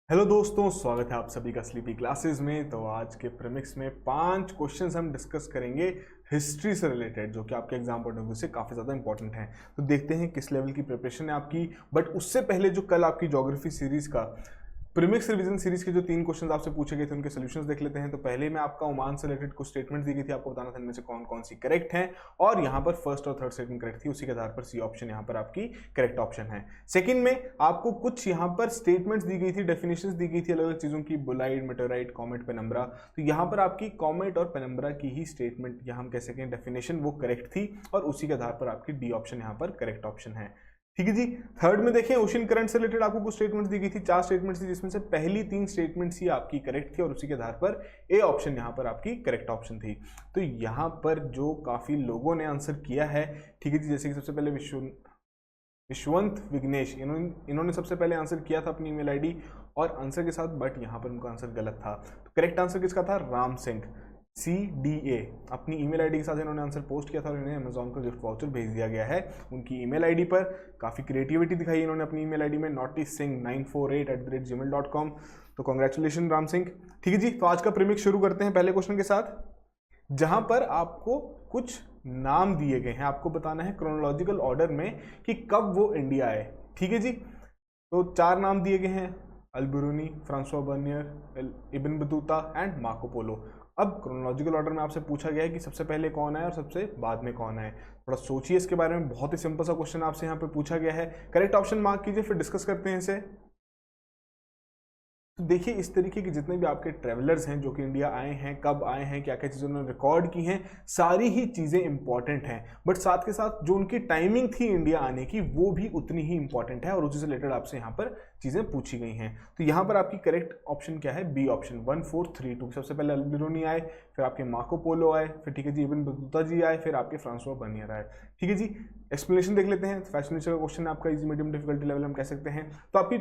Hello दोस्तों, स्वागत है आप सभी का स्लीपी क्लासेस में। तो आज के प्रीमिक्स में 5 क्वेश्चंस हम डिस्कस करेंगे हिस्ट्री से रिलेटेड, जो कि आपके एग्जाम पॉइंट ऑफ व्यू से काफ़ी ज़्यादा इंपॉर्टेंट है। तो देखते हैं किस लेवल की प्रिपरेशन है आपकी। बट उससे पहले जो कल आपकी ज्योग्राफी सीरीज का प्रीमिक्स रिवीजन सीरीज के जो 3 क्वेश्चंस आपसे पूछे गए थे उनके सॉल्यूशंस देख लेते हैं। तो पहले में आपका ओमान से रिलेटेड कुछ स्टेटमेंट दी गई थी, आपको बताना था इनमें से कौन कौन सी करेक्ट है, और यहाँ पर फर्स्ट और थर्ड स्टेटमेंट करेक्ट थी, उसी के आधार पर सी ऑप्शन यहाँ पर आपकी करेक्ट ऑप्शन है। सेकंड में आपको कुछ यहाँ पर स्टेटमेंट्स दी गई थी, डेफिनेशंस दी गई थी अलग अलग चीज़ों की, बुलाइड, मेटेओराइट, कॉमेट, पेनम्बरा। तो यहाँ पर आपकी कॉमेट और पेनम्बरा की ही स्टेटमेंट, यहाँ हम कह सकें डेफिनेशन, वो करेक्ट थी, और उसी के आधार पर आपकी डी ऑप्शन यहाँ पर करेक्ट ऑप्शन है। ठीक है जी। थर्ड में देखें, ओशन करंट से रिलेटेड आपको कुछ स्टेटमेंट्स दी गई थी, 4 स्टेटमेंट्स थी, जिसमें से पहली 3 स्टेटमेंट्स ही आपकी करेक्ट थी, और उसी के आधार पर ए ऑप्शन यहाँ पर आपकी करेक्ट ऑप्शन थी। तो यहाँ पर जो काफी लोगों ने आंसर किया है, ठीक है जी, जैसे कि सबसे पहले विश्वंत विघ्नेश, इन्होंने सबसे पहले आंसर किया था अपनी ईमेल आईडी और आंसर के साथ, बट यहाँ पर उनका आंसर गलत था। तो करेक्ट आंसर किसका था? राम सिंह, CDA, अपनी ईमेल आईडी के साथ इन्होंने आंसर पोस्ट किया था और इन्हें अमेजॉन का गिफ्ट वाउचर भेज दिया गया है उनकी ईमेल आईडी पर। काफ़ी क्रिएटिविटी दिखाई इन्होंने अपनी ईमेल आईडी में, naughty948@gmail.com। तो कॉन्ग्रेचुलेशन राम सिंह। ठीक है जी। तो आज का प्रीमिक्स शुरू करते हैं पहले क्वेश्चन के साथ, जहां पर आपको कुछ नाम दिए गए हैं, आपको बताना है क्रोनोलॉजिकल ऑर्डर में कि कब वो इंडिया आए। ठीक है जी। तो 4 नाम दिए गए हैं, Al-Biruni, Francois Bernier, Ibn Battuta and Marco Polo. अब क्रोनोलॉजिकल ऑर्डर में आपसे पूछा गया है कि सबसे पहले कौन आया और सबसे बाद में कौन आया। थोड़ा सोचिए इसके बारे में, बहुत ही सिंपल सा क्वेश्चन आपसे यहाँ पे पूछा गया है। करेक्ट ऑप्शन मार्क कीजिए, फिर डिस्कस करते हैं इसे। तो देखिए, इस तरीके के जितने भी आपके ट्रैवलर्स हैं जो कि इंडिया आए हैं, कब आए हैं, क्या क्या चीज़ें उन्होंने रिकॉर्ड की हैं, सारी ही चीज़ें इंपॉर्टेंट हैं। बट साथ के साथ जो उनकी टाइमिंग थी इंडिया आने की, वो भी उतनी ही इंपॉर्टेंट है, और उसी से रिलेटेड आपसे यहाँ पर चीज़ें पूछी गई हैं। तो यहाँ पर आपकी करेक्ट ऑप्शन क्या है? B option, 1432। सबसे पहले अल-बिरूनी आए, फिर आपके मार्को पोलो आए, फिर ठीक है जी इब्न बतूता जी आए, फिर आपके फ्रांसवा बर्नियर आए। ठीक है जी। एक्सप्लेनेशन देख लेते हैं। फैशन का क्वेश्चन है आपका, इजी मीडियम डिफिकल्टी लेवल हम कह सकते हैं। तो आपकी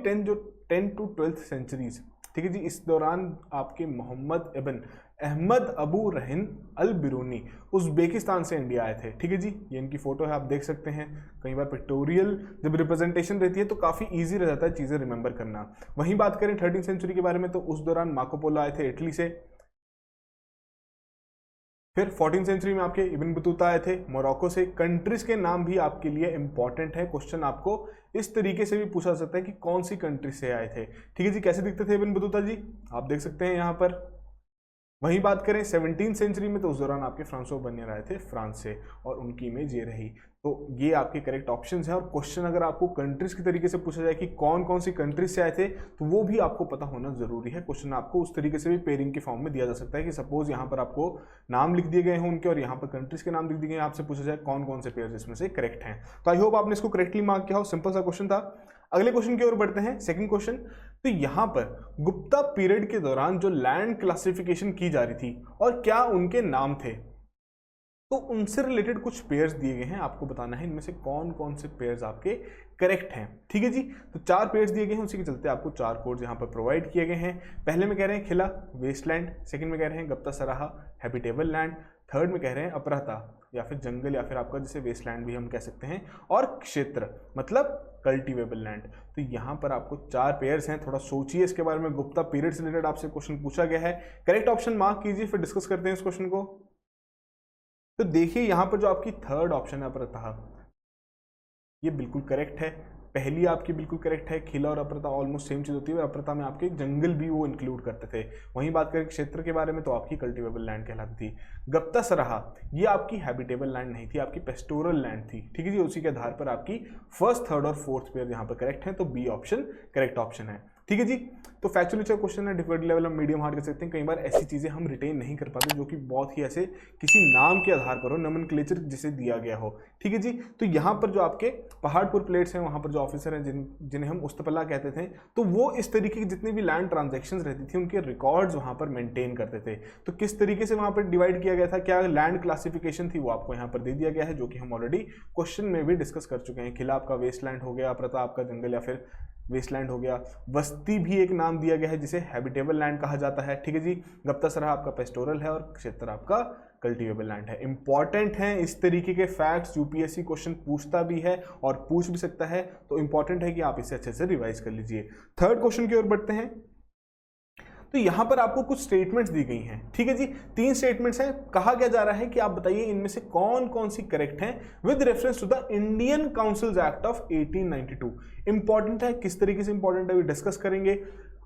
10 to 12th सेंचुरीज, ठीक है जी, इस दौरान आपके मोहम्मद इब्न अहमद अबू रहन अल-बिरूनी उज़्बेकिस्तान से इंडिया आए थे। ठीक है जी। ये इनकी फोटो है, आप देख सकते हैं। कई बार पिक्टोरियल जब रिप्रेजेंटेशन रहती है तो काफ़ी इजी रह जाता है चीज़ें रिमेंबर करना। वहीं बात करें 13वीं सेंचुरी के बारे में, तो उस दौरान मार्को पोलो आए थे इटली से। फिर 14वीं सेंचुरी में आपके इब्न बतूता आए थे मोरक्को से। कंट्रीज के नाम भी आपके लिए इंपॉर्टेंट है, क्वेश्चन आपको इस तरीके से भी पूछा जा सकता है कि कौन सी कंट्री से आए थे। ठीक है जी। कैसे दिखते थे इब्न बतूता जी, आप देख सकते हैं यहाँ पर। वहीं बात करें 17वीं सेंचुरी में, तो उस दौरान आपके फ्रांसवा बर्नियर आए थे फ्रांस से, और उनकी इमेज ये रही। तो ये आपके करेक्ट ऑप्शंस हैं। और क्वेश्चन अगर आपको कंट्रीज की तरीके से पूछा जाए कि कौन कौन सी कंट्रीज से आए थे, तो वो भी आपको पता होना जरूरी है। क्वेश्चन आपको उस तरीके से भी पेयरिंग के फॉर्म में दिया जा सकता है कि सपोज यहाँ पर आपको नाम लिख दिए गए हैं उनके, और यहाँ पर कंट्रीज के नाम लिख दिए गए हैं, आपसे पूछा जाए कौन कौन से पेयर इसमें से करेक्ट हैं। तो आई होप आपने इसको करेक्टली मार्क किया हो। सिंपल सा क्वेश्चन था। अगले क्वेश्चन की ओर बढ़ते हैं, सेकंड क्वेश्चन। तो यहां पर गुप्ता पीरियड के दौरान जो लैंड क्लासिफिकेशन की जा रही थी और क्या उनके नाम थे, तो उनसे रिलेटेड कुछ पेयर्स दिए गए हैं, आपको बताना है इनमें से कौन कौन से पेयर्स आपके करेक्ट हैं। ठीक है जी। तो 4 पेयर्स दिए गए हैं, उसी के चलते आपको 4 कोड्स यहाँ पर प्रोवाइड किए गए हैं। पहले में कह रहे हैं खिला, वेस्टलैंड। सेकंड में कह रहे हैं गप्ता सराहा, हैबिटेबल लैंड। थर्ड में कह रहे हैं अपराता, या फिर जंगल, या फिर आपका जिसे वेस्टलैंड भी हम कह सकते हैं, और क्षेत्र मतलब कल्टिवेबल लैंड। तो यहाँ पर आपको 4 पेयर्स हैं। थोड़ा सोचिए इसके बारे में, गुप्ता पीरियड से रिलेटेड आपसे क्वेश्चन पूछा गया है। करेक्ट ऑप्शन मार्क कीजिए, फिर डिस्कस करते हैं इस क्वेश्चन को। तो देखिए यहाँ पर जो आपकी थर्ड ऑप्शन है अपराता, ये बिल्कुल करेक्ट है। पहली आपकी बिल्कुल करेक्ट है, खिला और अपराता ऑलमोस्ट सेम चीज होती है, और अपराता में आपके जंगल भी वो इंक्लूड करते थे। वहीं बात करें क्षेत्र के बारे में, तो आपकी कल्टिवेबल लैंड कहलाती थी। गप्ता सराहा ये आपकी हैबिटेबल लैंड नहीं थी, आपकी पेस्टोरल लैंड थी। ठीक है जी। उसी के आधार पर आपकी फर्स्ट, थर्ड और फोर्थ पेयर यहाँ पर करेक्ट है, तो बी ऑप्शन करेक्ट ऑप्शन है। ठीक है जी। तो फैक्चुअल नेचर क्वेश्चन है, डिफिकल्टी लेवल हम मीडियम हार्ड कर सकते हैं। कई बार ऐसी चीजें हम रिटेन नहीं कर पाते जो कि बहुत ही ऐसे किसी नाम के आधार पर हो, नोमेनक्लेचर जिसे दिया गया हो। ठीक है जी। तो यहाँ पर जो आपके पहाड़पुर प्लेट्स हैं, वहाँ पर जो ऑफिसर हैं जिन्हें हम उस्तपला कहते थे, तो वो इस तरीके की जितनी भी लैंड ट्रांजेक्शन रहती थी उनके रिकॉर्ड्स वहाँ पर मेंटेन करते थे। तो किस तरीके से वहाँ पर डिवाइड किया गया था, क्या लैंड क्लासिफिकेशन थी, वो आपको यहाँ पर दे दिया गया है, जो कि हम ऑलरेडी क्वेश्चन में भी डिस्कस कर चुके हैं। खिला आपका वेस्टलैंड हो गया, अपराता आपका जंगल या फिर वेस्टलैंड हो गया। वस्ती भी एक नाम दिया गया है जिसे हैबिटेबल लैंड कहा जाता है। ठीक है जी। गप्ता सराहा आपका पेस्टोरल है, और क्षेत्र आपका कल्टिवेबल लैंड है। इंपॉर्टेंट है इस तरीके के फैक्ट्स, यूपीएससी क्वेश्चन पूछता भी है और पूछ भी सकता है, तो इंपॉर्टेंट है कि आप इसे अच्छे से रिवाइज कर लीजिए। थर्ड क्वेश्चन की ओर बढ़ते हैं। तो यहां पर आपको कुछ स्टेटमेंट्स दी गई हैं, ठीक है जी। 3 स्टेटमेंट्स हैं। कहा क्या जा रहा है कि आप बताइए इनमें से कौन कौन सी करेक्ट हैं with reference to the Indian councils act of 1892। Important है, किस तरीके से इंपॉर्टेंट है डिस्कस करेंगे,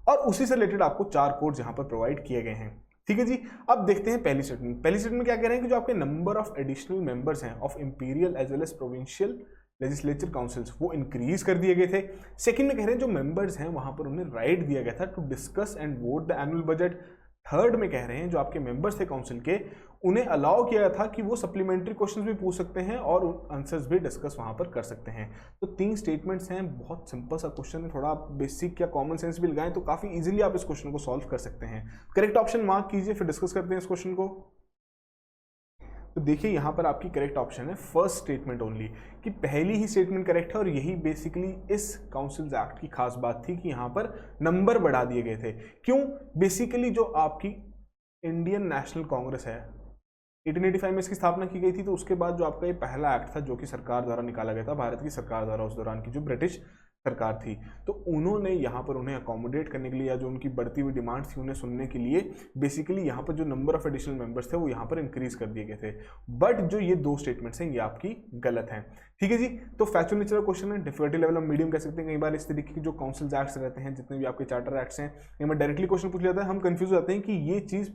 और उसी से रिलेटेड आपको 4 कोड्स यहां पर प्रोवाइड किए गए हैं, ठीक है जी। अब देखते हैं पहली स्टेटमेंट। पहली स्टेटमेंट क्या कह रहे हैं कि जो आपके नंबर ऑफ एडिशनल मेंबर्स हैं of imperial as well as provincial legislature councils वो इंक्रीज कर दिए गए थे। सेकंड में कह रहे हैं जो मेंबर्स हैं वहां पर उन्हें राइट दिया गया था to discuss and vote the annual budget. Third में कह रहे हैं जो आपके मेंबर्स थे काउंसिल के उन्हें अलाउ किया था कि वो सप्लीमेंट्री क्वेश्चंस भी पूछ सकते हैं और आंसर्स भी डिस्कस वहां पर कर सकते हैं। तो 3 स्टेटमेंट्स हैं, बहुत सिंपल सा क्वेश्चन है, थोड़ा आप बेसिक या कॉमन सेंस भी लगाएं तो काफी इजीली आप इस क्वेश्चन को सॉल्व कर सकते हैं। करेक्ट ऑप्शन मार्क कीजिए, फिर डिस्कस करते हैं इस क्वेश्चन को। तो देखिए यहां पर आपकी करेक्ट ऑप्शन है फर्स्ट स्टेटमेंट ओनली, कि पहली ही स्टेटमेंट करेक्ट है और यही बेसिकली इस काउंसिल्स एक्ट की खास बात थी कि यहां पर नंबर बढ़ा दिए गए थे। क्यों? बेसिकली जो आपकी इंडियन नेशनल कांग्रेस है 1885 में इसकी स्थापना की गई थी, तो उसके बाद जो आपका ये पहला एक्ट था जो कि सरकार द्वारा निकाला गया था, भारत की सरकार द्वारा, उस दौरान की जो ब्रिटिश सरकार थी, तो उन्होंने यहाँ पर उन्हें अकोमोडेट करने के लिए या जो उनकी बढ़ती हुई डिमांड थी उन्हें सुनने के लिए बेसिकली यहाँ पर जो नंबर ऑफ एडिशनल मेंबर्स थे वो यहाँ पर इंक्रीज कर दिए गए थे। बट जो ये 2 स्टेटमेंट्स हैं ये आपकी गलत हैं, ठीक है जी। तो फैक्चुअल नेचर का क्वेश्चन है, डिफिकल्टी लेवल हम मीडियम कह सकते हैं। कई बार इस तरीके की जो काउंसिल्स एक्ट्स रहते हैं, जितने भी आपके चार्टर एक्ट्स हैं, इनमें डायरेक्टली क्वेश्चन पूछ जाता है, हम कंफ्यूज हो जाते हैं कि ये चीज़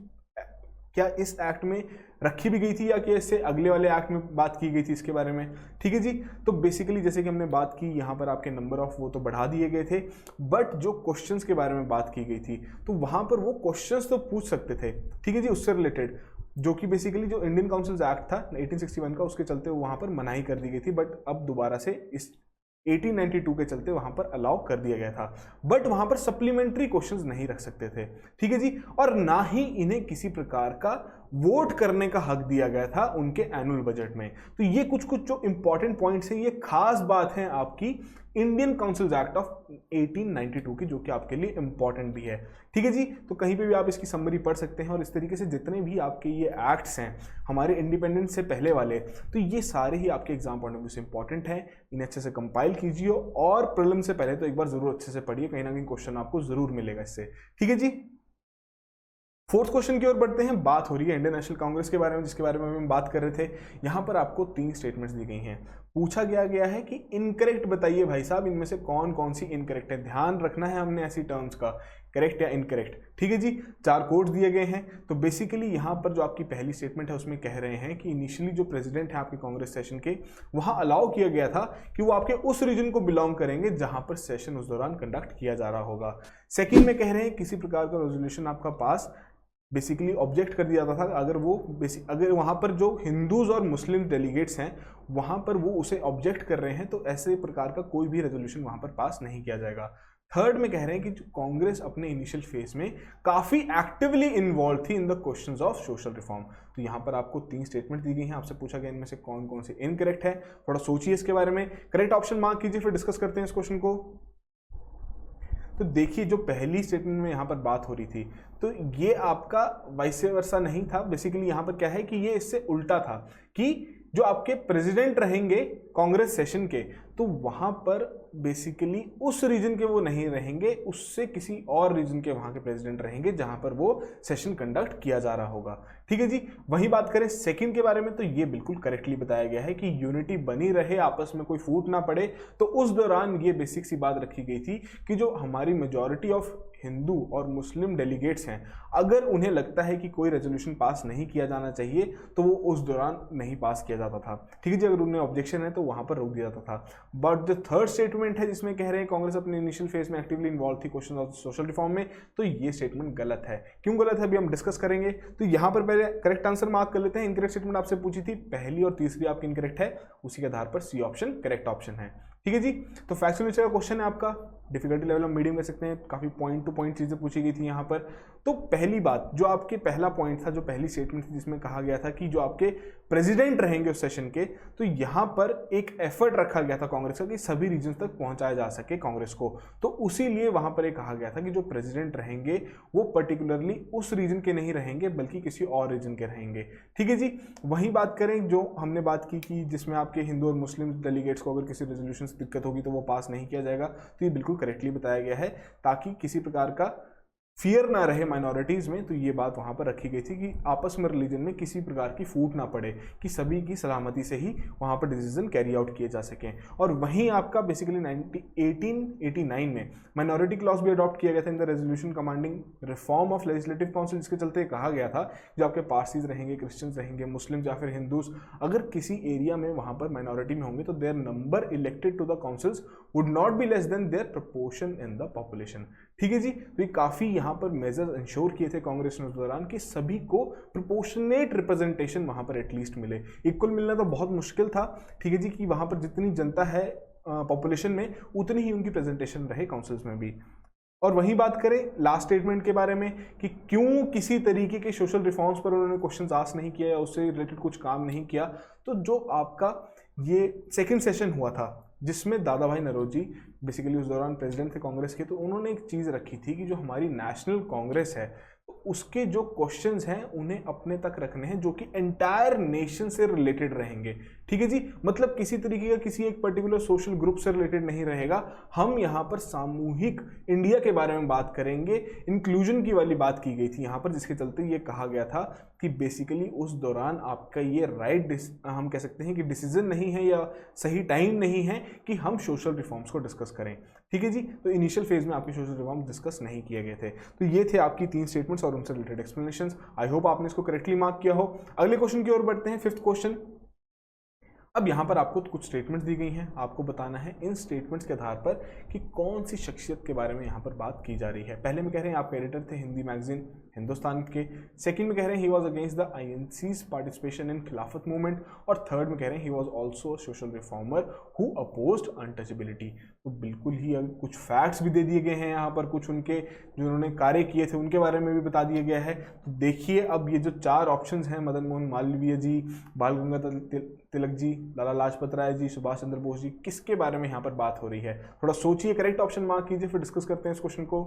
क्या इस एक्ट में रखी भी गई थी या कि इससे अगले वाले एक्ट में बात की गई थी इसके बारे में, ठीक है जी। तो बेसिकली जैसे कि हमने बात की यहाँ पर आपके नंबर ऑफ वो तो बढ़ा दिए गए थे, बट जो क्वेश्चंस के बारे में बात की गई थी तो वहाँ पर वो क्वेश्चंस तो पूछ सकते थे, ठीक है जी, उससे रिलेटेड, जो कि बेसिकली जो इंडियन काउंसिल्स एक्ट था 1861 का, उसके चलते वहाँ पर मनाही कर दी गई थी, बट अब दोबारा से इस 1892 के चलते वहां पर अलाउ कर दिया गया था। बट वहां पर सप्लीमेंट्री क्वेश्चंस नहीं रख सकते थे, ठीक है जी, और ना ही इन्हें किसी प्रकार का वोट करने का हक दिया गया था उनके एनुअल बजट में। तो ये कुछ कुछ जो इंपॉर्टेंट पॉइंट्स हैं, ये खास बात है आपकी इंडियन काउंसिल्स एक्ट ऑफ 1892 की, जो कि आपके लिए इंपॉर्टेंट भी है, ठीक है जी। तो कहीं पे भी आप इसकी समरी पढ़ सकते हैं, और इस तरीके से जितने भी आपके ये एक्ट्स हैं हमारे इंडिपेंडेंस से पहले वाले, तो ये सारे ही आपके एग्जाम पॉइंट ऑफ व्यू से इंपॉर्टेंट है। इन्हें अच्छे से कंपाइल कीजिए और प्रीलिम से पहले तो एक बार जरूर अच्छे से पढ़िए, कहीं ना कहीं क्वेश्चन आपको जरूर मिलेगा इससे, ठीक है जी। फोर्थ क्वेश्चन की ओर बढ़ते हैं। बात हो रही है इंडियन नेशनल कांग्रेस के बारे में, जिसके बारे में हम बात कर रहे थे। यहां पर आपको 3 स्टेटमेंट्स दी गई हैं। पूछा गया है कि इनकरेक्ट बताइए भाई साहब, इनमें से कौन कौन सी इनकरेक्ट है। ध्यान रखना है हमने ऐसी टर्म्स का, करेक्ट या इनकरेक्ट, ठीक है जी। 4 कोड्स दिए गए हैं। तो बेसिकली यहां पर जो आपकी पहली स्टेटमेंट है उसमें कह रहे हैं कि इनिशियली जो प्रेसिडेंट है आपके कांग्रेस सेशन के, वहां अलाउ किया गया था कि वो आपके उस रीजन को बिलोंग करेंगे जहां पर सेशन उस दौरान कंडक्ट किया जा रहा होगा। सेकेंड में कह रहे हैं किसी प्रकार का रेजोल्यूशन आपका पास बेसिकली ऑब्जेक्ट कर दिया जाता था अगर वहाँ पर जो हिंदूज और मुस्लिम डेलीगेट्स हैं वहाँ पर वो उसे ऑब्जेक्ट कर रहे हैं, तो ऐसे प्रकार का कोई भी रेजोल्यूशन वहाँ पर पास नहीं किया जाएगा। थर्ड में कह रहे हैं कि कांग्रेस अपने इनिशियल फेज में काफी एक्टिवली इन्वॉल्व थी in the questions of social reform. तो यहाँ पर आपको 3 स्टेटमेंट दी गई हैं। आपसे पूछा गया इनमें से कौन कौन से इनकरेक्ट है, थोड़ा सोचिए इसके बारे में। करेक्ट ऑप्शन मार्क कीजिए, फिर डिस्कस करते हैं इस क्वेश्चन को। तो देखिए जो पहली स्टेटमेंट में यहाँ पर बात हो रही थी, तो ये आपका वाइस वर्सा नहीं था। बेसिकली यहाँ पर क्या है कि ये इससे उल्टा था कि जो आपके प्रेसिडेंट रहेंगे कांग्रेस सेशन के, तो वहां पर बेसिकली उस रीजन के वो नहीं रहेंगे, उससे किसी और रीजन के वहां के प्रेसिडेंट रहेंगे जहां पर वो सेशन कंडक्ट किया जा रहा होगा, ठीक है जी। वही बात करें सेकंड के बारे में, तो ये बिल्कुल करेक्टली बताया गया है कि यूनिटी बनी रहे, आपस में कोई फूट ना पड़े। तो उस दौरान ये बेसिक सी बात रखी गई थी कि जो हमारी मेजॉरिटी ऑफ हिंदू और मुस्लिम डेलीगेट्स हैं, अगर उन्हें लगता है कि कोई रेजोल्यूशन पास नहीं किया जाना चाहिए तो वो उस दौरान नहीं पास किया जाता था, ठीक है जी। अगर उन्हें ऑब्जेक्शन है तो वहां पर रोक दिया जाता था। बट जो थर्ड स्टेटमेंट है जिसमें कह रहे हैं कांग्रेस अपने इनिशियल फेज में एक्टिवली इन्वॉल्व थी क्वेश्चन ऑफ सोशल रिफॉर्म में, तो ये स्टेटमेंट गलत है। क्यों गलत है अभी हम डिस्कस करेंगे। तो यहां पर पहले करेक्ट आंसर मार्क कर लेते हैं। इनकरेक्ट स्टेटमेंट आपसे पूछी थी, पहली और तीसरी आपकी इनकरेक्ट है, उसी के आधार पर सी ऑप्शन करेक्ट ऑप्शन है, ठीक है जी। तो फैक्चुअल नेचर का क्वेश्चन है आपका, डिफिकल्टी लेवल हम मीडियम कर सकते हैं, काफी पॉइंट टू पॉइंट चीजें पूछी गई थी यहाँ पर। तो पहली बात जो आपके पहला पॉइंट था, जो पहली स्टेटमेंट थी जिसमें कहा गया था कि जो आपके प्रेसिडेंट रहेंगे उस सेशन के, तो यहाँ पर एक एफर्ट रखा गया था कांग्रेस का कि सभी रीजन तक पहुंचाया जा सके कांग्रेस को। तो उसी लिए वहां पर एक कहा गया था कि जो प्रेसिडेंट रहेंगे वो पर्टिकुलरली उस रीजन के नहीं रहेंगे बल्कि किसी और रीजन के रहेंगे, ठीक है जी। वही बात करें जो हमने बात की कि जिसमें आपके हिंदू और मुस्लिम डेलीगेट्स को अगर किसी रेजोल्यूशन से दिक्कत होगी तो वो पास नहीं किया जाएगा, तो ये बिल्कुल करेक्टली बताया गया है ताकि किसी प्रकार का फियर ना रहे माइनॉरिटीज़ में, तो ये बात वहाँ पर रखी गई थी कि आपस में रिलीजन में किसी प्रकार की फूट ना पड़े, कि सभी की सलामती से ही वहाँ पर डिसीजन कैरी आउट किए जा सकें। और वहीं आपका बेसिकली 1889 में माइनॉरिटी क्लॉज भी अडॉप्ट किया गया था in the resolution commanding reform of legislative council, जिसके चलते कहा गया था जो आपके पारसीज रहेंगे, क्रिश्चियंस रहेंगे, मुस्लिम या फिर हिंदूज, अगर किसी एरिया में वहाँ पर माइनॉरिटी में होंगे तो their number elected to the councils would not be less than their proportion in the population. ठीक है जी, तो ये काफ़ी यहाँ पर मेजर्स इंश्योर किए थे कांग्रेस ने उस दौरान कि सभी को प्रोपोर्शनेट रिप्रेजेंटेशन वहाँ पर एटलीस्ट मिले। इक्वल मिलना तो बहुत मुश्किल था, ठीक है जी, कि वहाँ पर जितनी जनता है पॉपुलेशन में उतनी ही उनकी प्रेजेंटेशन रहे काउंसिल्स में भी। और वही बात करें लास्ट स्टेटमेंट के बारे में कि क्यों किसी तरीके के सोशल रिफॉर्म्स पर उन्होंने क्वेश्चन आस्क नहीं किया या उससे रिलेटेड कुछ काम नहीं किया, तो जो आपका ये सेकंड सेशन हुआ था जिसमें दादा भाई नौरोजी बेसिकली उस दौरान प्रेसिडेंट थे कांग्रेस के, तो उन्होंने एक चीज़ रखी थी कि जो हमारी नेशनल कांग्रेस है तो उसके जो क्वेश्चंस हैं उन्हें अपने तक रखने हैं जो कि एंटायर नेशन से रिलेटेड रहेंगे। ठीक है जी, मतलब किसी तरीके का किसी एक पर्टिकुलर सोशल ग्रुप से रिलेटेड नहीं रहेगा। हम यहाँ पर सामूहिक इंडिया के बारे में बात करेंगे, इंक्लूजन की वाली बात की गई थी यहाँ पर, जिसके चलते ये कहा गया था कि बेसिकली उस दौरान आपका ये हम कह सकते हैं कि डिसीजन नहीं है या सही टाइम नहीं है कि हम सोशल रिफॉर्म्स को डिस्कस करें। ठीक है जी, तो इनिशियल फेज में आपके सोशल रिफॉर्म्स डिस्कस नहीं किए गए थे। तो ये थे आपकी 3 स्टेटमेंट्स और उनसे रिलेटेड एक्सप्लेनेशंस। आई होप आपने इसको करेक्टली मार्क किया हो। अगले क्वेश्चन की ओर बढ़ते हैं, 5th क्वेश्चन। अब यहाँ पर आपको कुछ स्टेटमेंट्स दी गई हैं, आपको बताना है इन स्टेटमेंट्स के आधार पर कि कौन सी शख्सियत के बारे में यहाँ पर बात की जा रही है। पहले में कह रहे हैं आपके एडिटर थे हिंदी मैगजीन हिंदुस्तान के, सेकंड में कह रहे हैं he was against the INC's participation in Khilafat movement, और थर्ड में कह रहे हैं he was also social reformer who opposed untouchability. तो बिल्कुल ही कुछ फैक्ट्स भी दे दिए गए हैं यहाँ पर, कुछ उनके जो उन्होंने कार्य किए थे उनके बारे में भी बता दिया गया है। तो देखिए अब ये जो 4 ऑप्शंस हैं, मदन मोहन मालवीय जी, बाल गंगाधर तिलक जी, लाला लाजपत राय जी, सुभाष चंद्र बोस जी, किसके बारे में यहाँ पर बात हो रही है? थोड़ा सोचिए, करेक्ट ऑप्शन मार्क कीजिए, फिर डिस्कस करते हैं इस क्वेश्चन को।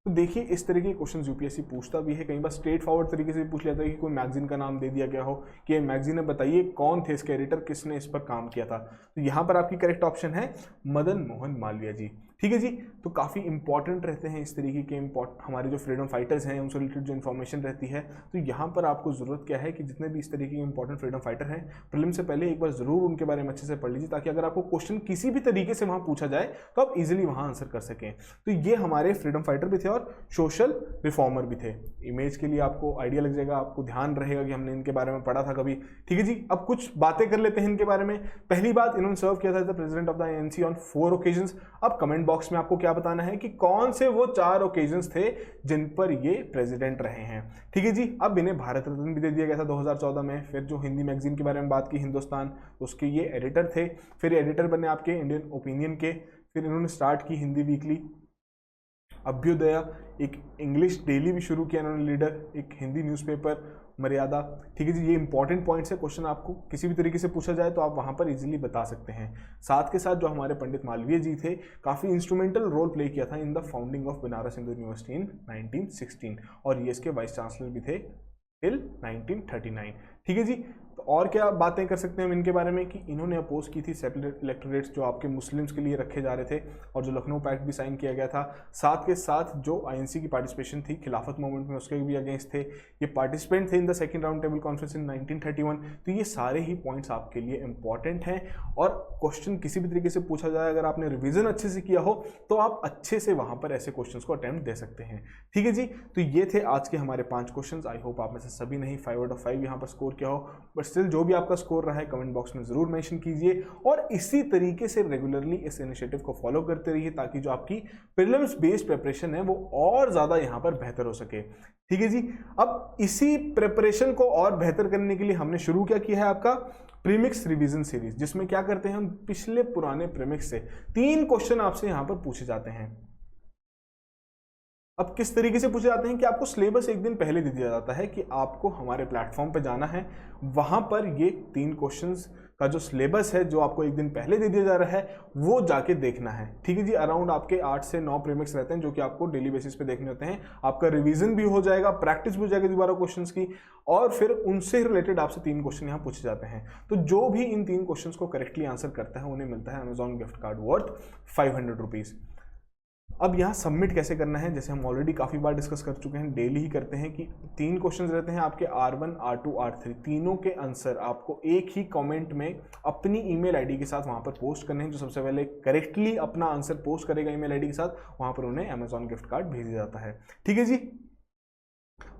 तो देखिए इस तरीके के क्वेश्चन यूपीएससी पूछता भी है, कई बार स्ट्रेट फॉरवर्ड तरीके से भी पूछ लेता है कि कोई मैगजीन का नाम दे दिया गया हो कि ये मैगजीन है, बताइए कौन थे इसके एडिटर, किसने इस पर काम किया था। तो यहाँ पर आपकी करेक्ट ऑप्शन है मदन मोहन मालवीय जी। ठीक है जी, तो काफ़ी इंपॉर्टेंट रहते हैं इस तरीके के हमारे जो फ्रीडम फाइटर्स हैं उनसे रिलेटेड जो इन्फॉर्मेशन रहती है। तो यहाँ पर आपको ज़रूरत क्या है कि जितने भी इस तरीके के इंपॉर्टेंट फ्रीडम फाइटर हैं, प्रीलिम से पहले एक बार ज़रूर उनके बारे में अच्छे से पढ़ लीजिए, ताकि अगर आपको क्वेश्चन किसी भी तरीके से वहाँ पूछा जाए तो आप इजीली वहाँ आंसर कर सकें। तो ये हमारे फ्रीडम फाइटर भी थे और सोशल रिफॉर्मर भी थे। इमेज के लिए आपको आइडिया लग जाएगा, आपको ध्यान रहेगा कि हमने इनके बारे में पढ़ा था कभी। ठीक है जी, अब कुछ बातें कर लेते हैं इनके बारे में। पहली बात, इन्होंने सर्व किया था president of the INC on 4 occasions. अब कमेंट बॉक्स में आपको क्या बताना है कि कौन से वो 4 ओकेजन्स थे जिन पर ये प्रेसिडेंट रहे हैं। ठीक है जी, अब इन्हें भारत रत्न भी दे दिया गया था 2014 में। फिर जो हिंदी मैगजीन के बारे में बात की हिंदुस्तान, उसके ये एडिटर थे। फिर एडिटर बने आपके इंडियन ओपिनियन के। फिर इन्होंने स्टार्ट की हिंदी वीकली अभ्युदय, एक इंग्लिश डेली भी शुरू किया इन्होंने लीडर, एक हिंदी न्यूज़पेपर मर्यादा। ठीक है जी, ये इंपॉर्टेंट पॉइंट्स है, क्वेश्चन आपको किसी भी तरीके से पूछा जाए तो आप वहाँ पर इजीली बता सकते हैं। साथ के साथ जो हमारे पंडित मालवीय जी थे, काफ़ी इंस्ट्रूमेंटल रोल प्ले किया था in the founding of Banaras Hindu University in 1916, और ये इसके वाइस चांसलर भी थे टिल 1939। ठीक है जी, तो और क्या बातें कर सकते हैं हम इनके बारे में कि इन्होंने अपोज की थी सेपरेट इलेक्टोरेट्स जो आपके मुस्लिम्स के लिए रखे जा रहे थे, और जो लखनऊ पैक्ट भी साइन किया गया था। साथ के साथ जो आईएनसी की पार्टिसिपेशन थी खिलाफत मूवमेंट में, उसके भी अगेंस्ट थे। ये पार्टिसिपेंट थे in the second round table conference in 1931। तो ये सारे ही पॉइंट्स आपके लिए इंपॉर्टेंट हैं, और क्वेश्चन किसी भी तरीके से पूछा जाए, अगर आपने रिविजन अच्छे से किया हो तो आप अच्छे से वहाँ पर ऐसे क्वेश्चन को अटेम्प्ट दे सकते हैं। ठीक है जी, तो ये थे आज के हमारे 5 क्वेश्चन। आई होप आप में से सभी ने ही 5 आउट ऑफ 5 यहाँ पर स्कोर किया हो, बट स्टिल जो भी आपका स्कोर रहा है कमेंट बॉक्स में जरूर मेंशन कीजिए, और इसी तरीके से रेगुलरली इस इनिशिएटिव को फॉलो करते रहिए, ताकि जो आपकी प्रीलिम्स बेस्ड प्रिपरेशन है वो और ज़्यादा यहाँ पर बेहतर हो सके। ठीक है जी, अब इसी प्रिपरेशन को और बेहतर करने के लिए हमने शुरू क्या किया है आपका प्रीमिक्स रिवीजन सीरीज, जिसमें क्या करते हैं हम पिछले पुराने प्रीमिक्स से 3 क्वेश्चन आपसे यहाँ पर पूछे जाते हैं। अब किस तरीके से पूछे जाते हैं कि आपको सिलेबस एक दिन पहले दे दिया जाता है कि आपको हमारे प्लेटफॉर्म पे जाना है, वहाँ पर ये 3 क्वेश्चंस का जो सिलेबस है जो आपको एक दिन पहले दे दिया जा रहा है वो जाके देखना है। ठीक है जी, अराउंड आपके 8 से 9 प्रीमिक्स रहते हैं जो कि आपको डेली बेसिस पे देखने होते हैं। आपका रिवीजन भी हो जाएगा, प्रैक्टिस भी हो जाएगी दोबारा क्वेश्चंस की, और फिर उनसे रिलेटेड आपसे 3 क्वेश्चन यहाँ पूछे जाते हैं। तो जो भी इन 3 क्वेश्चन को करेक्टली आंसर करता है उन्हें मिलता है Amazon gift card worth 500 rupees. अब यहाँ सबमिट कैसे करना है, जैसे हम ऑलरेडी काफ़ी बार डिस्कस कर चुके हैं, डेली ही करते हैं कि 3 क्वेश्चंस रहते हैं आपके R1, R2, R3, तीनों के आंसर आपको एक ही कमेंट में अपनी ईमेल आईडी के साथ वहाँ पर पोस्ट करने हैं। जो सबसे पहले करेक्टली अपना आंसर पोस्ट करेगा ईमेल आईडी के साथ, वहाँ पर उन्हें अमेजॉन गिफ्ट कार्ड भेज दिया जाता है। ठीक है जी।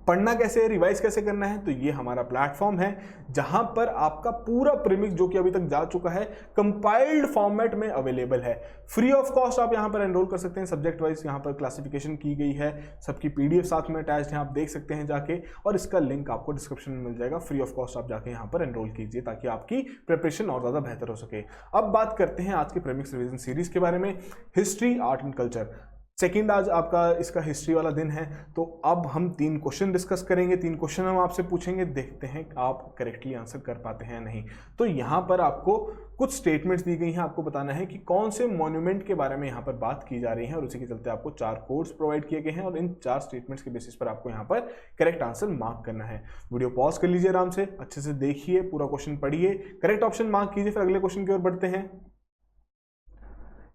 पढ़ना कैसे है, रिवाइज कैसे करना है, तो ये हमारा प्लेटफॉर्म है जहां पर आपका पूरा प्रीमिक्स जो कि अभी तक जा चुका है कंपाइल्ड फॉर्मेट में अवेलेबल है। फ्री ऑफ कॉस्ट आप यहां पर एनरोल कर सकते हैं। सब्जेक्ट वाइज यहां पर क्लासिफिकेशन की गई है, सबकी पीडीएफ साथ में अटैच्ड है, आप देख सकते हैं जाके, और इसका लिंक आपको डिस्क्रिप्शन में मिल जाएगा। फ्री ऑफ कॉस्ट आप जाके यहां पर एनरोल कीजिए ताकि आपकी प्रिपरेशन और ज्यादा बेहतर हो सके। अब बात करते हैं आज के प्रीमिक्स रिवीजन सीरीज के बारे में, history, art and culture. Second आज आपका इसका हिस्ट्री वाला दिन है, तो अब हम 3 क्वेश्चन डिस्कस करेंगे। 3 क्वेश्चन हम आपसे पूछेंगे, देखते हैं आप करेक्टली आंसर कर पाते हैं या नहीं। तो यहाँ पर आपको कुछ स्टेटमेंट्स दी गई हैं, आपको बताना है कि कौन से मॉन्यूमेंट के बारे में यहाँ पर बात की जा रही है, और उसी के चलते आपको 4 कोड्स प्रोवाइड किए गए हैं, और इन 4 स्टेटमेंट्स के बेसिस पर आपको यहाँ पर करेक्ट आंसर मार्क करना है। वीडियो पॉज कर लीजिए, आराम से अच्छे से देखिए, पूरा क्वेश्चन पढ़िए, करेक्ट ऑप्शन मार्क कीजिए, फिर अगले क्वेश्चन की ओर बढ़ते हैं।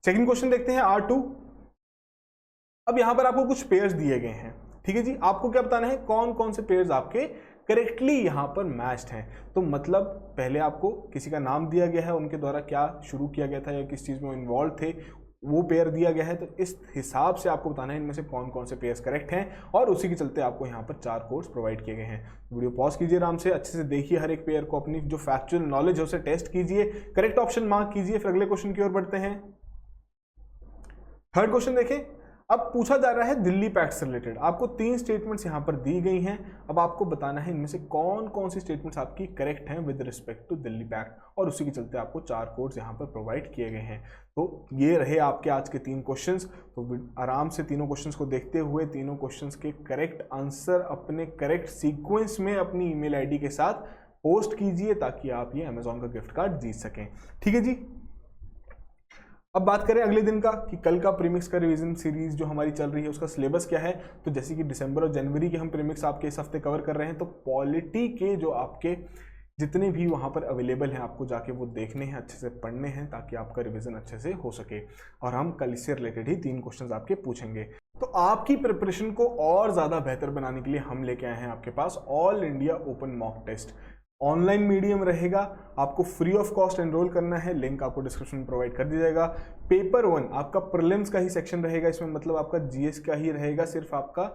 सेकेंड क्वेश्चन देखते हैं, R2। अब यहां पर आपको कुछ पेयर्स दिए गए हैं, ठीक है जी। आपको क्या बताना है, कौन कौन से पेयर्स आपके करेक्टली यहां पर मैच्ड हैं। तो मतलब पहले आपको किसी का नाम दिया गया है, उनके द्वारा क्या शुरू किया गया था या किस चीज में इन्वॉल्व थे, वो पेयर दिया गया है। तो इस हिसाब से आपको बताना है इनमें से कौन कौन से पेयर्स करेक्ट हैं, और उसी के चलते आपको यहाँ पर 4 कोड्स प्रोवाइड किए गए हैं। वीडियो पॉज कीजिए, आराम से अच्छे से देखिए हर एक पेयर को, अपनी जो फैक्चुअल नॉलेज है उसे टेस्ट कीजिए, करेक्ट ऑप्शन मार्क कीजिए, फिर अगले क्वेश्चन की ओर बढ़ते हैं। थर्ड क्वेश्चन देखें। अब पूछा जा रहा है दिल्ली पैक्ट से रिलेटेड। आपको 3 स्टेटमेंट्स यहां पर दी गई हैं। अब आपको बताना है इनमें से कौन कौन सी स्टेटमेंट्स आपकी करेक्ट हैं with respect to Delhi pact, और उसी के चलते आपको 4 कोड्स यहां पर प्रोवाइड किए गए हैं। तो ये रहे आपके आज के 3 क्वेश्चंस। तो आराम से तीनों क्वेश्चंस को देखते हुए तीनों क्वेश्चंस के करेक्ट आंसर अपने करेक्ट सीक्वेंस में अपनी ईमेल आईडी के साथ पोस्ट कीजिए ताकि आप ये अमेजॉन का गिफ्ट कार्ड जीत सकें। ठीक है जी। अब बात करें अगले दिन का कि कल का प्रीमिक्स का रिवीजन सीरीज जो हमारी चल रही है उसका सिलेबस क्या है। तो जैसे कि दिसंबर और जनवरी के हम प्रीमिक्स आपके इस हफ्ते कवर कर रहे हैं, तो पॉलिटी के जो आपके जितने भी वहाँ पर अवेलेबल हैं आपको जाके वो देखने हैं, अच्छे से पढ़ने हैं ताकि आपका रिवीजन अच्छे से हो सके। और हम कल इससे रिलेटेड ही 3 क्वेश्चंस आपके पूछेंगे। तो आपकी प्रिपरेशन को और ज़्यादा बेहतर बनाने के लिए हम लेके आए हैं आपके पास all India open mock test. Online medium रहेगा, आपको फ्री ऑफ कॉस्ट एनरोल करना है, लिंक आपको डिस्क्रिप्शन में प्रोवाइड कर दिया जाएगा। पेपर 1 आपका प्रीलिम्स का ही सेक्शन रहेगा इसमें, मतलब आपका जीएस का ही रहेगा, सिर्फ आपका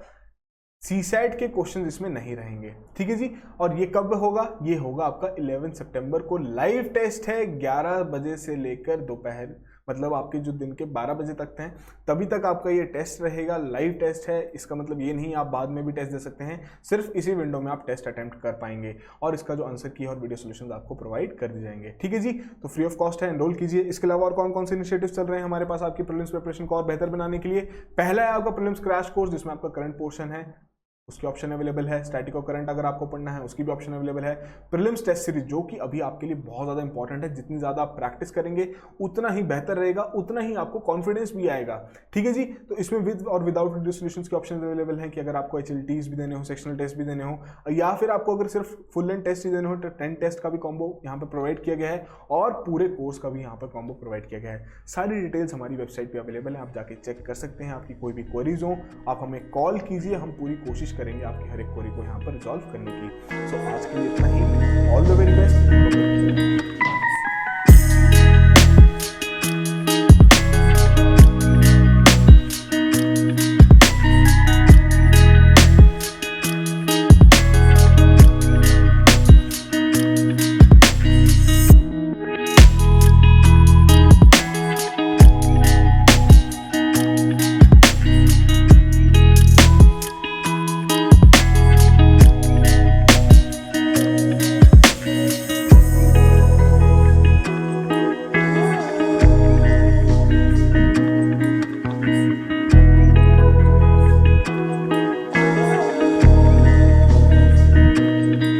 सीसैट के क्वेश्चन इसमें नहीं रहेंगे। ठीक है जी। और ये कब होगा, ये होगा आपका 11 सितंबर को। लाइव टेस्ट है 11 बजे से लेकर दोपहर, मतलब आपके जो दिन के 12 बजे तक हैं तभी तक आपका ये टेस्ट रहेगा। लाइव टेस्ट है, इसका मतलब ये नहीं आप बाद में भी टेस्ट दे सकते हैं, सिर्फ इसी विंडो में आप टेस्ट अटेम्प्ट कर पाएंगे, और इसका जो आंसर की और वीडियो सॉल्यूशंस आपको प्रोवाइड कर दी जाएंगे। ठीक है जी। तो फ्री ऑफ कॉस्ट है, एनरोल कीजिए। इसके अलावा और कौन कौन से इनिशिएटिव्स चल रहे हैं हमारे पास आपकी प्रीलिम्स प्रिपरेशन को और बेहतर बनाने के लिए। पहला है आपका प्रीलिम्स क्रैश कोर्स, जिसमें आपका करंट पोर्शन है उसकी ऑप्शन अवेलेबल है। स्टैटिक और करंट अगर आपको पढ़ना है उसकी भी ऑप्शन अवेलेबल है। प्रीलिम्स टेस्ट सीरीज जो कि अभी आपके लिए बहुत ज़्यादा इंपॉर्टेंट है, जितनी ज़्यादा आप प्रैक्टिस करेंगे उतना ही बेहतर रहेगा, उतना ही आपको कॉन्फिडेंस भी आएगा। ठीक है जी। तो इसमें विद और विदाउट वीडियो सॉल्यूशंस के ऑप्शन अवेलेबल हैं कि अगर आपको HLTs भी देने हो, सेक्शनल टेस्ट भी देने हो, या फिर आपको अगर सिर्फ फुल लेंथ टेस्ट ही देने हो तो 10 टेस्ट का भी कॉम्बो यहाँ पर प्रोवाइड किया गया है, और पूरे कोर्स का भी यहाँ पर कॉम्बो प्रोवाइड किया गया है। सारी डिटेल्स हमारी वेबसाइट पर अवेलेबल है, आप जाके चेक कर सकते हैं। आपकी कोई भी क्वेरीज हो आप हमें कॉल कीजिए, हम पूरी कोशिश करेंगे आपकी हर एक क्वेरी को यहाँ पर रिजॉल्व करने की। सो